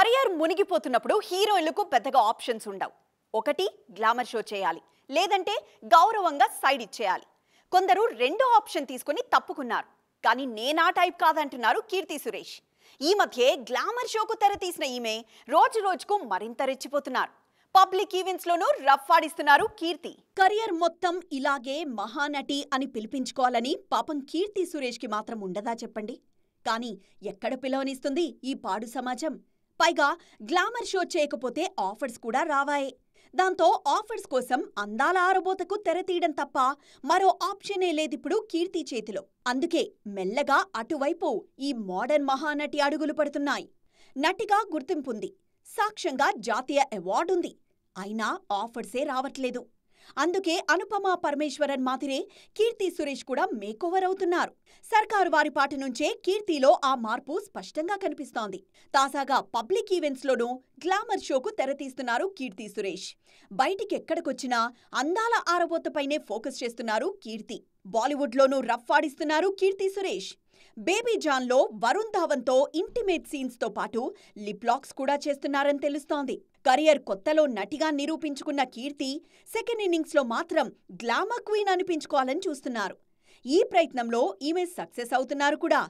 Career మునిగిపోతున్నప్పుడు హీరోయిన్లకు పెద్దగా options ఉండవు. ఒకటి గ్లామర్ షో చేయాలి, లేదంటే గౌరవంగా సైడ్ ఇచ్చేయాలి. కొందరు రెండో ఆప్షన్ తీసుకొని తప్పుకున్నారు. కానీ నేనా టైప్ కాదంటున్నారు కీర్తి సురేష్. ఈ మధ్య గ్లామర్ షోకు తెర తీసిన ఈమె రోజు రోజుకు మరింత రెచ్చిపోతున్నారు. పబ్లిక్ ఈవెంట్స్ లోనూ రఫ్ ఆడిస్తున్నారు కీర్తి. కెరియర్ మొత్తం ఇలాగే మహానటి అని పిలిపించుకోవాలని పాపం కీర్తి సురేష్ కి మాత్రం ఉండదా చెప్పండి. కానీ ఎక్కడ పిలవనిస్తుంది ఈ పాడు సమాజం. పైగా గ్లామర్ షో చేయకపోతే ఆఫర్స్ కూడా రావాయే. దాంతో ఆఫర్స్ కోసం అందాల ఆరబోతకు తెరతీయడం తప్ప మరో ఆప్షనే లేదిప్పుడు కీర్తి చేతిలో. అందుకే మెల్లగా అటువైపు ఈ మోడర్న్ మహానటి అడుగులు పడుతున్నాయి. నటిగా గుర్తింపుంది, సాక్ష్యంగా జాతీయ అవార్డుంది. అయినా ఆఫర్సే రావట్లేదు. అందుకే అనుపమా పరమేశ్వరన్ మాదిరే కీర్తి సురేష్ కూడా మేకోవర్ అవుతున్నారు. సర్కారు వారి పాట నుంచే కీర్తిలో ఆ మార్పు స్పష్టంగా కనిపిస్తోంది. తాజాగా పబ్లిక్ ఈవెంట్స్లోనూ గ్లామర్ షోకు తెరతీస్తున్నారు కీర్తి సురేష్. బయటికెక్కడికొచ్చినా అందాల ఆరబోతపైనే ఫోకస్ చేస్తున్నారు కీర్తి. బాలీవుడ్లోనూ rough ఆడిస్తున్నారు Keerthy Suresh. Baby జాన్లో Varun ధావన్తో intimate సీన్స్తో పాటు లిప్ లాక్స్ కూడా చేస్తున్నారని తెలుస్తోంది. కెరియర్ కొత్తలో నటిగా నిరూపించుకున్న కీర్తి సెకండ్ ఇన్నింగ్స్లో మాత్రం గ్లామర్ క్వీన్ అనిపించుకోవాలని చూస్తున్నారు. ఈ ప్రయత్నంలో ఈమె సక్సెస్ అవుతున్నారు కూడా.